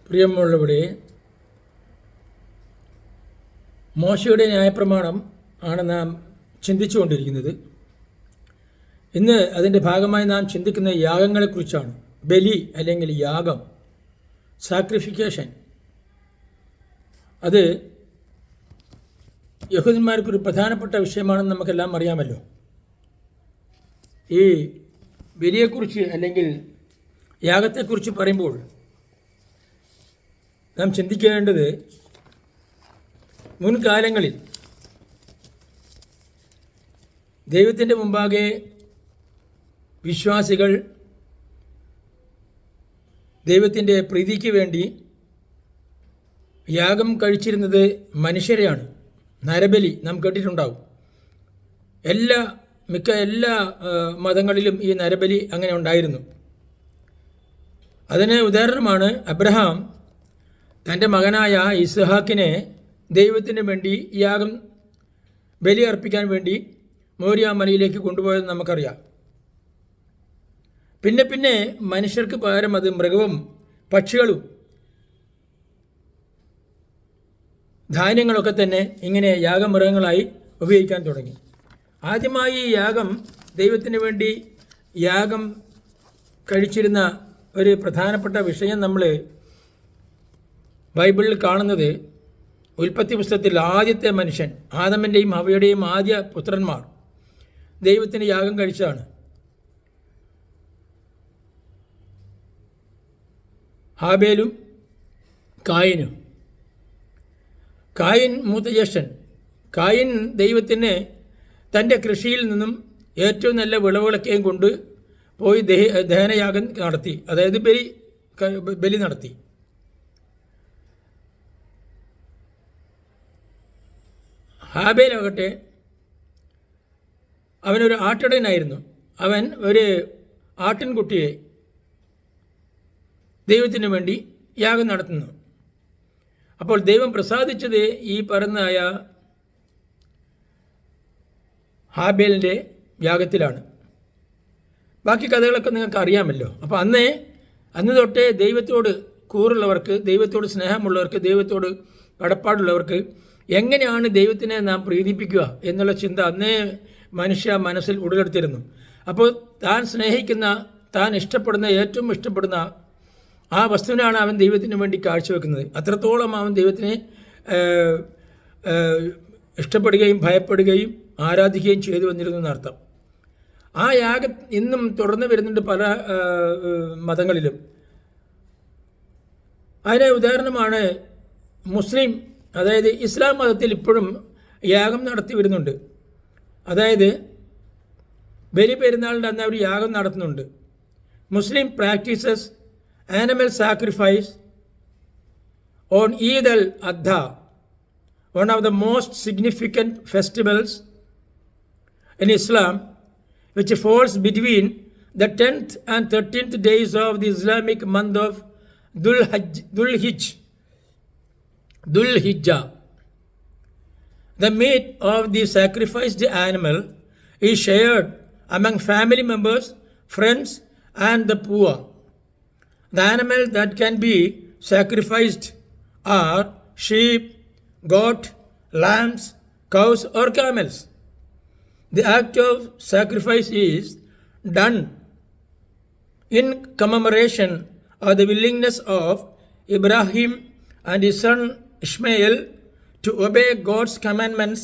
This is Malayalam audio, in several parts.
പ്രിയമുള്ളവരെ, മോശയുടെ ന്യായപ്രമാണം ആണ് നാം ചിന്തിച്ചുകൊണ്ടിരിക്കുന്നത്. ഇന്ന് അതിൻ്റെ ഭാഗമായി നാം ചിന്തിക്കുന്ന യാഗങ്ങളെക്കുറിച്ചാണ്. ബലി അല്ലെങ്കിൽ യാഗം, സാക്രിഫിക്കേഷൻ. അത് യഹൂദന്മാർക്കൊരു പ്രധാനപ്പെട്ട വിഷയമാണെന്ന് നമുക്കെല്ലാം അറിയാമല്ലോ. ഈ ബലിയെക്കുറിച്ച് അല്ലെങ്കിൽ യാഗത്തെക്കുറിച്ച് പറയുമ്പോൾ നാം ചിന്തിക്കേണ്ടത്, മുൻകാലങ്ങളിൽ ദൈവത്തിൻ്റെ മുമ്പാകെ വിശ്വാസികൾ ദൈവത്തിൻ്റെ പ്രീതിക്ക് വേണ്ടി യാഗം കഴിച്ചിരുന്നത് മനുഷ്യരെയാണ്. നരബലി നാം കേട്ടിട്ടുണ്ടാവും. മിക്ക എല്ലാ മതങ്ങളിലും ഈ നരബലി അങ്ങനെ ഉണ്ടായിരുന്നു. അതിന് ഉദാഹരണമാണ് അബ്രഹാം തൻ്റെ മകനായ ഇസ്ഹാക്കിനെ ദൈവത്തിന് വേണ്ടി യാഗം ബലി അർപ്പിക്കാൻ വേണ്ടി മോരിയ മലയിലേക്ക് കൊണ്ടുപോയതെന്ന് നമുക്കറിയാം. പിന്നെ മനുഷ്യർക്ക് പകരം അത് മൃഗവും പക്ഷികളും ധാന്യങ്ങളൊക്കെ തന്നെ ഇങ്ങനെ യാഗമൃഗങ്ങളായി ഉപയോഗിക്കാൻ തുടങ്ങി. ആദ്യമായി ഈ യാഗം ദൈവത്തിന് വേണ്ടി യാഗം കഴിച്ചിരുന്ന ഒരു പ്രധാനപ്പെട്ട വിഷയം നമ്മൾ ബൈബിളിൽ കാണുന്നത് ഉൽപ്പത്തി പുസ്തകത്തിൽ ആദ്യത്തെ മനുഷ്യൻ ആദമിൻ്റെയും ഹവ്വയുടെയും ആദ്യ പുത്രന്മാർ ദൈവത്തിന് യാഗം കഴിച്ചതാണ്. ഹാബേലും കായിനും. കായിൻ മൂത്ത ജ്യേഷ്ഠൻ. കായിൻ ദൈവത്തിന് തൻ്റെ കൃഷിയിൽ നിന്നും ഏറ്റവും നല്ല വിളവുകളൊക്കെയും കൊണ്ട് പോയി ദഹനയാഗം നടത്തി, അതായത് ബലി നടത്തി. ഹാബേലാകട്ടെ അവനൊരു ആട്ടിടയനായിരുന്നു. അവൻ ഒരു ആട്ടിൻകുട്ടിയെ ദൈവത്തിന് വേണ്ടി യാഗം നടത്തുന്നു. അപ്പോൾ ദൈവം പ്രസാദിച്ചത് ഈ പറഞ്ഞായ ഹാബേലിൻ്റെ യാഗത്തിലാണ്. ബാക്കി കഥകളൊക്കെ നിങ്ങൾക്ക് അറിയാമല്ലോ. അപ്പോൾ അന്ന് തൊട്ടേ ദൈവത്തോട് കൂറുള്ളവർക്ക്, ദൈവത്തോട് സ്നേഹമുള്ളവർക്ക്, ദൈവത്തോട് കടപ്പാടുള്ളവർക്ക് എങ്ങനെയാണ് ദൈവത്തിനെ നാം പ്രീതിപ്പിക്കുക എന്നുള്ള ചിന്ത അന്നേ മനുഷ്യ മനസ്സിൽ ഉടലെടുത്തിരുന്നു. അപ്പോൾ താൻ സ്നേഹിക്കുന്ന, താൻ ഇഷ്ടപ്പെടുന്ന, ഏറ്റവും ഇഷ്ടപ്പെടുന്ന ആ വസ്തുവിനാണ് അവൻ ദൈവത്തിന് വേണ്ടി കാഴ്ചവെക്കുന്നത്. അത്രത്തോളം അവൻ ദൈവത്തിനെ ഇഷ്ടപ്പെടുകയും ഭയപ്പെടുകയും ആരാധിക്കുകയും ചെയ്തു വന്നിരുന്നു എന്നർത്ഥം. ആ യാഗം ഇന്നും തുടർന്ന് വരുന്നുണ്ട് പല മതങ്ങളിലും. അതിന് ഉദാഹരണമാണ് മുസ്ലിം, അതായത് ഇസ്ലാം മതത്തിൽ ഇപ്പോഴും യാഗം നടത്തി വരുന്നുണ്ട്. അതായത് ബലി പെരുന്നാളിൻ്റെ അന്ന് അവർ യാഗം നടത്തുന്നുണ്ട്. മുസ്ലിം practices animal sacrifice on Eid al-Adha, one of the most significant festivals in Islam, which falls between the 10th and 13th days of the Islamic month of Dhul Hijjah. The meat of the sacrificed animal is shared among family members, friends, and the poor. The animals that can be sacrificed are sheep, goat, lambs, cows, or camels. The act of sacrifice is done in commemoration of the willingness of Ibrahim and his son Ishmael to obey God's commandments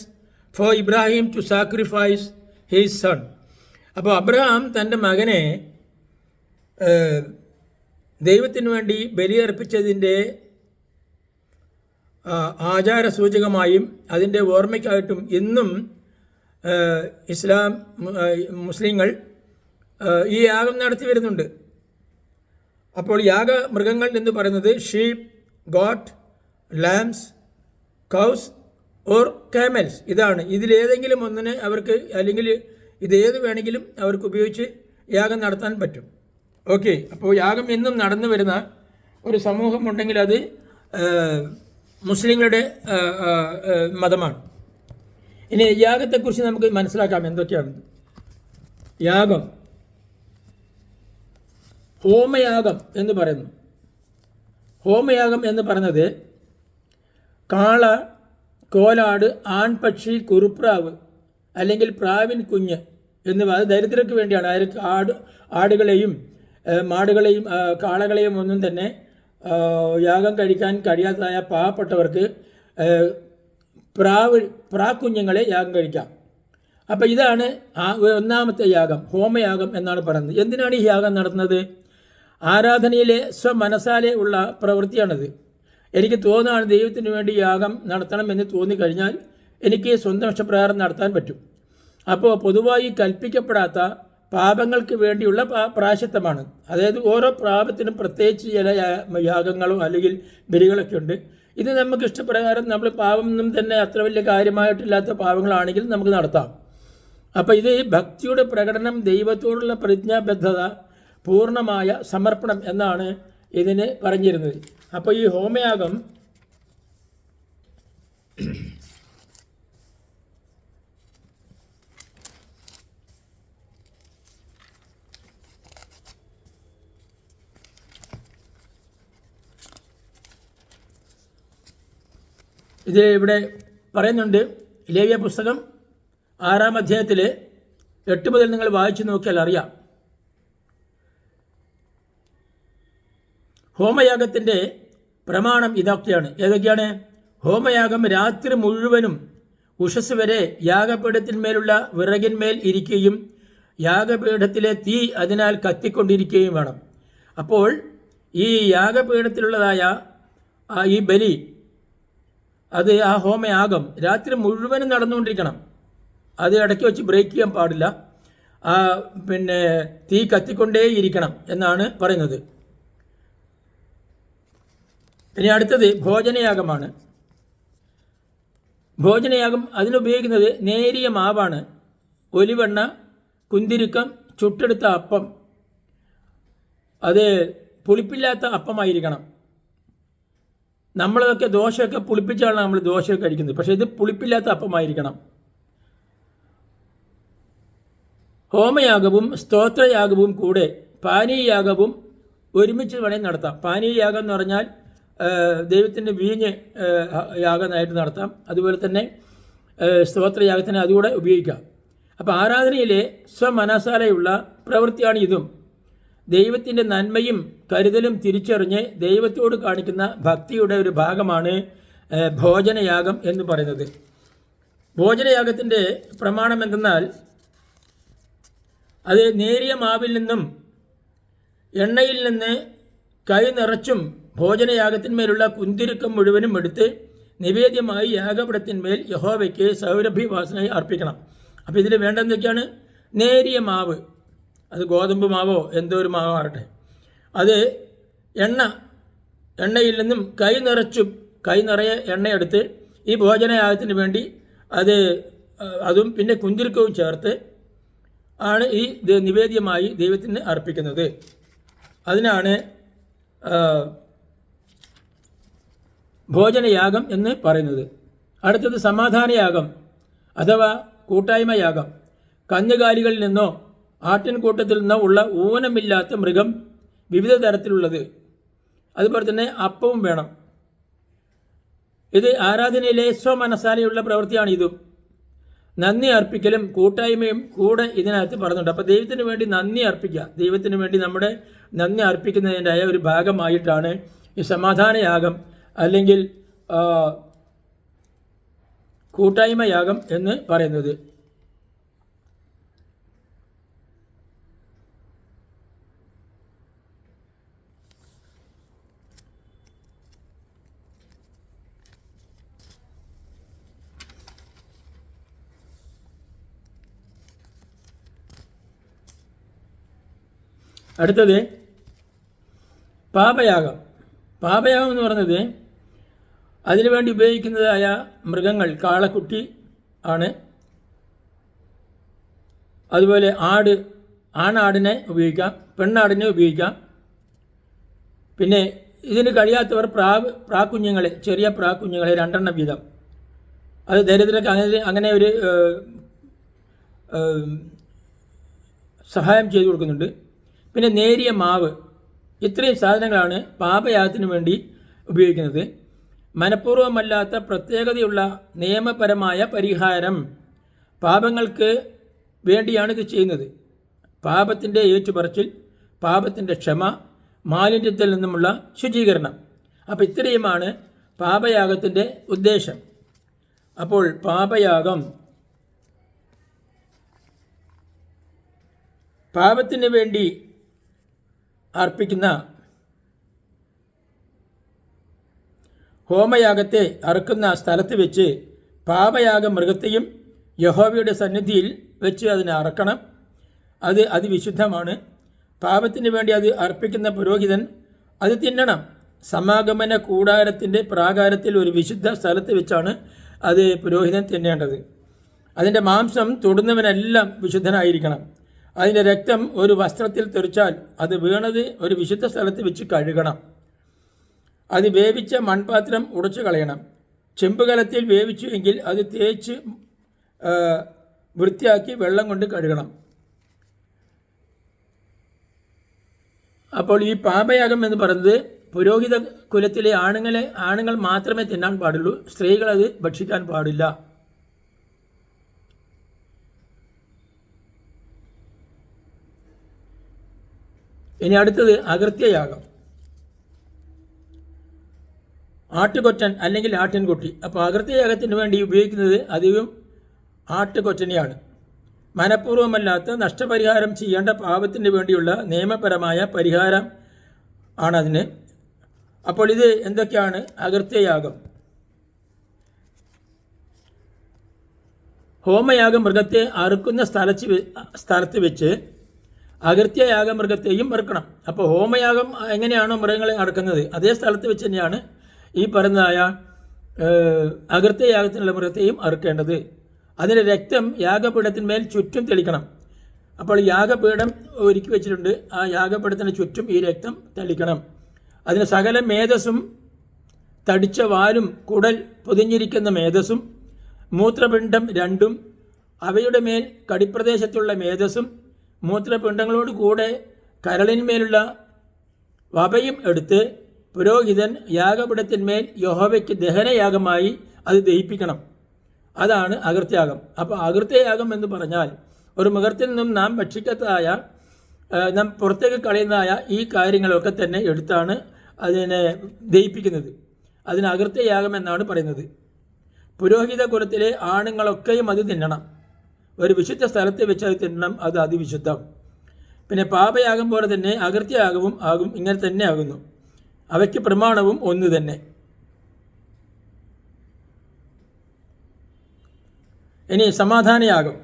for Ibrahim to sacrifice his son. അപ്പോൾ അബ്രഹാം തൻ്റെ മകനെ ദൈവത്തിന് വേണ്ടി ബലിയർപ്പിച്ചതിൻ്റെ ആചാരസൂചകമായും അതിൻ്റെ ഓർമ്മയ്ക്കായിട്ടും ഇന്നും മുസ്ലിങ്ങൾ ഈ യാഗം നടത്തി വരുന്നുണ്ട്. അപ്പോൾ യാഗമൃഗങ്ങൾ എന്ന് പറയുന്നത് sheep, goat, lambs, cows or camels. ഇതാണ്. ഇതിലേതെങ്കിലും ഒന്നിന് അവർക്ക്, അല്ലെങ്കിൽ ഇതേത് വേണമെങ്കിലും അവർക്ക് ഉപയോഗിച്ച് യാഗം നടത്താൻ പറ്റും. ഓക്കെ. അപ്പോൾ യാഗം എന്നും നടന്നു വരുന്ന ഒരു സമൂഹമുണ്ടെങ്കിൽ അത് മുസ്ലിങ്ങളുടെ മതമാണ്. ഇനി യാഗത്തെക്കുറിച്ച് നമുക്ക് മനസ്സിലാക്കാം എന്തൊക്കെയാണ്. യാഗം, ഹോമയാഗം എന്ന് പറയുന്നു. ഹോമയാഗം എന്ന് പറഞ്ഞത് കാള, കോലാട്, ആൺപക്ഷി, കുറുപ്രാവ് അല്ലെങ്കിൽ പ്രാവിൻ കുഞ്ഞ് എന്നിവ അത് ദരിദ്രർക്ക് വേണ്ടിയാണ്. അതിൽ ആടുകളെയും മാടുകളെയും കാളകളെയും ഒന്നും തന്നെ യാഗം കഴിക്കാൻ കഴിയാത്തതായ പാവപ്പെട്ടവർക്ക് പ്രാക്കുഞ്ഞുങ്ങളെ യാഗം കഴിക്കാം. അപ്പം ഇതാണ് ഒന്നാമത്തെ യാഗം, ഹോമയാഗം എന്നാണ് പറയുന്നത്. എന്തിനാണ് ഈ യാഗം നടത്തുന്നത്? ആരാധനയിലെ സ്വമനസാലെ ഉള്ള പ്രവൃത്തിയാണത്. എനിക്ക് തോന്നുകയാണ് ദൈവത്തിന് വേണ്ടി യാഗം നടത്തണം എന്ന് തോന്നിക്കഴിഞ്ഞാൽ എനിക്ക് സ്വന്തം ഇഷ്ടപ്രകാരം നടത്താൻ പറ്റും. അപ്പോൾ പൊതുവായി കൽപ്പിക്കപ്പെടാത്ത പാപങ്ങൾക്ക് വേണ്ടിയുള്ള പ്രായശ്ചിത്തമാണ്. അതായത് ഓരോ പാപത്തിനും പ്രത്യേകിച്ച് ചില യാഗങ്ങളോ അല്ലെങ്കിൽ ബലികളൊക്കെ ഉണ്ട്. ഇത് നമുക്ക് ഇഷ്ടപ്രകാരം നമ്മൾ പാപമൊന്നും തന്നെ അത്ര വലിയ കാര്യമായിട്ടില്ലാത്ത പാപങ്ങളാണെങ്കിൽ നമുക്ക് നടത്താം. അപ്പോൾ ഇത് ഭക്തിയുടെ പ്രകടനം, ദൈവത്തോടുള്ള പ്രതിജ്ഞാബദ്ധത, പൂർണ്ണമായ സമർപ്പണം എന്നാണ് ഇതിന് പറഞ്ഞിരുന്നത്. അപ്പോൾ ഈ ഹോമയാഗം ഇത് ഇവിടെ പറയുന്നുണ്ട്. ലേവ്യ പുസ്തകം 6-ാം അധ്യായത്തിൽ 8 മുതൽ നിങ്ങൾ വായിച്ചു നോക്കിയാൽ അറിയാം. ഹോമയാഗത്തിൻ്റെ പ്രമാണം ഇതൊക്കെയാണ്. ഏതൊക്കെയാണ്? ഹോമയാഗം രാത്രി മുഴുവനും ഉഷസ് വരെ യാഗപീഠത്തിന്മേലുള്ള വിറകിന്മേൽ ഇരിക്കുകയും യാഗപീഠത്തിലെ തീ അതിനാൽ കത്തിക്കൊണ്ടിരിക്കുകയും വേണം. അപ്പോൾ ഈ യാഗപീഠത്തിലുള്ളതായ ഈ ബലി, അത് ആ ഹോമയാഗം രാത്രി മുഴുവനും നടന്നുകൊണ്ടിരിക്കണം. അത് ഇടയ്ക്ക് വെച്ച് ബ്രേക്ക് ചെയ്യാൻ പാടില്ല. പിന്നെ തീ കത്തിക്കൊണ്ടേയിരിക്കണം എന്നാണ് പറയുന്നത്. ഇനി അടുത്തത് ഭോജനയാഗമാണ്. ഭോജനയാഗം അതിനുപയോഗിക്കുന്നത് നേരിയ മാവാണ്. ഒലിവെണ്ണ, കുന്തിരുക്കം, ചുട്ടെടുത്ത അപ്പം. അത് പുളിപ്പില്ലാത്ത അപ്പമായിരിക്കണം. നമ്മളതൊക്കെ ദോശയൊക്കെ പുളിപ്പിച്ചാണ് നമ്മൾ ദോശയൊക്കെ കഴിക്കുന്നത്. പക്ഷേ ഇത് പുളിപ്പില്ലാത്ത അപ്പമായിരിക്കണം. ഹോമയാഗവും സ്തോത്രയാഗവും കൂടെ പാനീയയാഗവും ഒരുമിച്ച് വേണമെങ്കിൽ നടത്താം. പാനീയയാഗം എന്ന് പറഞ്ഞാൽ ദൈവത്തിൻ്റെ വീഞ്ഞ് യാഗമായിട്ട് നടത്താം. അതുപോലെ തന്നെ സ്തോത്രയാഗത്തിന് അതുകൂടെ ഉപയോഗിക്കാം. അപ്പോൾ ആരാധനയിലെ സ്വമനസാലയുള്ള പ്രവൃത്തിയാണ് ഇതും. ദൈവത്തിൻ്റെ നന്മയും കരുതലും തിരിച്ചറിഞ്ഞ് ദൈവത്തോട് കാണിക്കുന്ന ഭക്തിയുടെ ഒരു ഭാഗമാണ് ഭോജനയാഗം എന്ന് പറയുന്നത്. ഭോജനയാഗത്തിൻ്റെ പ്രമാണം എന്തെന്നാൽ അത് നേരിയ മാവിൽ നിന്നും എണ്ണയിൽ നിന്ന് കൈ നിറച്ചും ഭോജനയാഗത്തിന്മേലുള്ള കുന്തിരുക്കം മുഴുവനും എടുത്ത് നിവേദ്യമായി യാഗപീഠത്തിന്മേൽ യഹോവയ്ക്ക് സൗരഭ്യവാസനയായി അർപ്പിക്കണം. അപ്പോൾ ഇതിൽ വേണ്ടതെന്തൊക്കെയാണ്? നേരിയ മാവ്, അത് ഗോതമ്പ് മാവോ എന്തോ ഒരു മാവോ ആകട്ടെ, അത് എണ്ണയിൽ നിന്നും കൈ നിറയെ എണ്ണയെടുത്ത് ഈ ഭോജനയാഗത്തിന് വേണ്ടി അതും പിന്നെ കുന്തിരുക്കവും ചേർത്ത് ആണ് ഈ നിവേദ്യമായി ദൈവത്തിന് അർപ്പിക്കുന്നത്. അതിനാണ് ഭോജനയാഗം എന്ന് പറയുന്നത്. അടുത്തത് സമാധാനയാഗം അഥവാ കൂട്ടായ്മയാഗം. കന്നുകാലികളിൽ നിന്നോ ആട്ടിൻകൂട്ടത്തിൽ നിന്നോ ഉള്ള ഊനമില്ലാത്ത മൃഗം, വിവിധ തരത്തിലുള്ളത്. അതുപോലെ തന്നെ അപ്പവും വേണം. ഇത് ആരാധനയിലെ സ്വമനസാലയുള്ള പ്രവൃത്തിയാണ്. ഇതും നന്ദി അർപ്പിക്കലും കൂട്ടായ്മയും കൂടെ ഇതിനകത്ത് പറഞ്ഞിട്ടുണ്ട്. അപ്പോൾ ദൈവത്തിന് വേണ്ടി നന്ദി അർപ്പിക്കുക, ദൈവത്തിന് വേണ്ടി നമ്മുടെ നന്ദി അർപ്പിക്കുന്നതിൻ്റെതായ ഒരു ഭാഗമായിട്ടാണ് ഈ സമാധാനയാഗം അല്ലെങ്കിൽ കൂട്ടായ്മയാഗം എന്ന് പറയുന്നത്. അടുത്തത് പാപയാഗം. പാപയാഗം എന്ന് പറയുന്നത് അതിനുവേണ്ടി ഉപയോഗിക്കുന്നതായ മൃഗങ്ങൾ കാളക്കുട്ടി ആണ്. അതുപോലെ ആണാടിനെ ഉപയോഗിക്കാം, പെണ്ണാടിനെ ഉപയോഗിക്കാം. പിന്നെ ഇതിന് കഴിയാത്തവർ പ്രാക്കുഞ്ഞുങ്ങളെ, ചെറിയ പ്രാക്കുഞ്ഞുങ്ങളെ 2 വീതം, അത് ദരിദ്രർക്ക് അങ്ങനെ ഒരു സഹായം ചെയ്തു കൊടുക്കുന്നുണ്ട്. പിന്നെ നേരിയ മാവ്. ഇത്രയും സാധനങ്ങളാണ് പാപയാഗത്തിന് വേണ്ടി ഉപയോഗിക്കുന്നത്. മനഃപൂർവ്വമല്ലാത്ത പ്രത്യേകതയുള്ള നിയമപരമായ പരിഹാരം, പാപങ്ങൾക്ക് വേണ്ടിയാണ് ഇത് ചെയ്യുന്നത്. പാപത്തിൻ്റെ ഏറ്റുപറച്ചിൽ, പാപത്തിൻ്റെ ക്ഷമ, മാലിന്യത്തിൽ നിന്നുമുള്ള ശുചീകരണം. അപ്പോൾ ഇത്രയുമാണ് പാപയാഗത്തിൻ്റെ ഉദ്ദേശം. അപ്പോൾ പാപയാഗം പാപത്തിന് വേണ്ടി അർപ്പിക്കുന്ന ഹോമയാഗത്തെ അറുക്കുന്ന സ്ഥലത്ത് വെച്ച് പാപയാഗ മൃഗത്തെയും യഹോവയുടെ സന്നിധിയിൽ വെച്ച് അതിനെ അറക്കണം. അത് അതിവിശുദ്ധമാണ്. പാപത്തിന് വേണ്ടി അത് അർപ്പിക്കുന്ന പുരോഹിതൻ അത് തിന്നണം. സമാഗമന കൂടാരത്തിൻ്റെ പ്രാകാരത്തിൽ ഒരു വിശുദ്ധ സ്ഥലത്ത് വെച്ചാണ് അത് പുരോഹിതൻ തിന്നേണ്ടത്. അതിൻ്റെ മാംസം തൊടുന്നവനെല്ലാം വിശുദ്ധനായിരിക്കണം. അതിൻ്റെ രക്തം ഒരു വസ്ത്രത്തിൽ തെറിച്ചാൽ അത് വീണത് ഒരു വിശുദ്ധ സ്ഥലത്ത് വെച്ച് കഴുകണം. അത് വേവിച്ച മൺപാത്രം ഉടച്ചു കളയണം. ചെമ്പുകലത്തിൽ വേവിച്ചു എങ്കിൽ അത് തേച്ച് വൃത്തിയാക്കി വെള്ളം കൊണ്ട് കഴുകണം. അപ്പോൾ ഈ പാപയാഗം എന്ന് പറയുന്നത് പുരോഹിത കുലത്തിലെ ആണുങ്ങൾ മാത്രമേ തിന്നാൻ പാടുള്ളൂ. സ്ത്രീകൾ അത് ഭക്ഷിക്കാൻ പാടില്ല. ഇനി അടുത്തത് അകൃത്യയാഗം. ആട്ടുകൊറ്റൻ അല്ലെങ്കിൽ ആട്ടിൻകുട്ടി. അപ്പോൾ അകൃത്യയാഗത്തിന് വേണ്ടി ഉപയോഗിക്കുന്നത് അധികം ആട്ടുകൊറ്റനെയാണ്. മനഃപൂർവ്വമല്ലാത്ത നഷ്ടപരിഹാരം ചെയ്യേണ്ട പാപത്തിന് വേണ്ടിയുള്ള നിയമപരമായ പരിഹാരം ആണതിന്. അപ്പോൾ ഇത് എന്തൊക്കെയാണ് അകൃത്യയാഗം? ഹോമയാഗ മൃഗത്തെ അറുക്കുന്ന സ്ഥലത്ത് വെച്ച് അകൃത്യയാഗ മൃഗത്തെയും അറുക്കണം. അപ്പോൾ ഹോമയാഗം എങ്ങനെയാണോ മൃഗങ്ങളെ അറുക്കുന്നത് അതേ സ്ഥലത്ത് വെച്ച് തന്നെയാണ് ഈ പറയുന്നതായ അകൃത്യയാഗത്തിനുള്ള മൃഗത്തെയും അറുക്കേണ്ടത്. അതിൻ്റെ രക്തം യാഗപീഠത്തിന്മേൽ ചുറ്റും തെളിക്കണം. അപ്പോൾ യാഗപീഠം ഒരുക്കി വെച്ചിട്ടുണ്ട്. ആ യാഗപീഠത്തിന് ചുറ്റും ഈ രക്തം തെളിക്കണം. അതിന് സകല മേധസ്സും, തടിച്ച വാലും കുടൽ പൊതിഞ്ഞിരിക്കുന്ന മേധസ്സും, മൂത്രപിണ്ഡം രണ്ടും, അവയുടെ മേൽ കടിപ്രദേശത്തുള്ള മേധസ്സും, മൂത്രപിണ്ഡങ്ങളോട് കൂടെ കരളിന്മേലുള്ള വപയും എടുത്ത് പുരോഹിതൻ യാഗപീഠത്തിന്മേൽ യഹോവയ്ക്ക് ദഹനയാഗമായി അത് ദഹിപ്പിക്കണം. അതാണ് അകൃത്യയാഗം. അപ്പോൾ അകൃത്യയാഗം എന്ന് പറഞ്ഞാൽ ഒരു മൃഗത്തിൽ നിന്നും നാം ഭക്ഷിക്കത്തതായ, നാം പുറത്തേക്ക് കളയുന്നതായ ഈ കാര്യങ്ങളൊക്കെ തന്നെ എടുത്താണ് അതിനെ ദഹിപ്പിക്കുന്നത്. അതിന് അകൃത്യയാഗം എന്നാണ് പറയുന്നത്. പുരോഹിത കുലത്തിലെ ആണുങ്ങളൊക്കെയും അത് തിന്നണം. ഒരു വിശുദ്ധ സ്ഥലത്ത് വെച്ച് അത് തിന്നണം. അത് അതിവിശുദ്ധം. പിന്നെ പാപയാഗം പോലെ തന്നെ അകൃത്യയാഗവും ആകും ഇങ്ങനെ തന്നെ ആകുന്നു. അവയ്ക്ക് പ്രമാണവും ഒന്ന് തന്നെ. ഇനി സമാധാനയാഗം.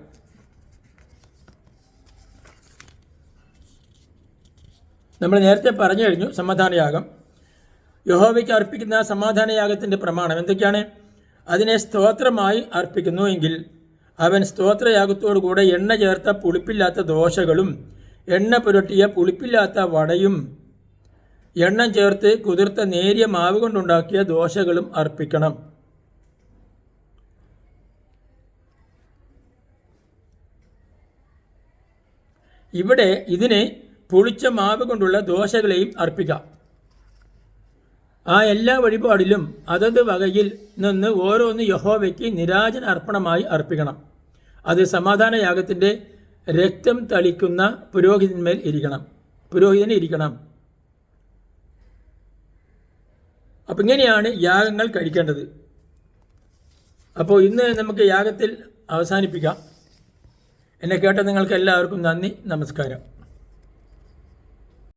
നമ്മൾ നേരത്തെ പറഞ്ഞു കഴിഞ്ഞു. സമാധാനയാഗം യഹോവയ്ക്ക് അർപ്പിക്കുന്ന സമാധാനയാഗത്തിൻ്റെ പ്രമാണം എന്തൊക്കെയാണ്? അതിനെ സ്തോത്രമായി അർപ്പിക്കുന്നു എങ്കിൽ അവൻ സ്തോത്രയാഗത്തോടു കൂടെ എണ്ണ ചേർത്ത പുളിപ്പില്ലാത്ത ദോശകളും എണ്ണ പുരട്ടിയ പുളിപ്പില്ലാത്ത വടയും എണ്ണം ചേർത്ത് കുതിർത്ത നേരിയ മാവ് കൊണ്ടുണ്ടാക്കിയ ദോശകളും അർപ്പിക്കണം. ഇവിടെ ഇതിന് പുളിച്ച മാവ് കൊണ്ടുള്ള ദോശകളെയും അർപ്പിക്കാം. ആ എല്ലാ വഴിപാടിലും അതത് വകയിൽ നിന്ന് ഓരോന്ന് യഹോവയ്ക്ക് നിരാജന അർപ്പണമായി അർപ്പിക്കണം. അത് സമാധാനയാഗത്തിൻ്റെ രക്തം തളിക്കുന്ന പുരോഹിതന് ഇരിക്കണം. അപ്പം ഇങ്ങനെയാണ് യാഗങ്ങൾ കഴിക്കേണ്ടത്. അപ്പോൾ ഇന്ന് നമുക്ക് യാഗത്തിൽ അവസാനിപ്പിക്കാം. എന്നെ കേട്ട നിങ്ങൾക്ക് എല്ലാവർക്കും നന്ദി, നമസ്കാരം.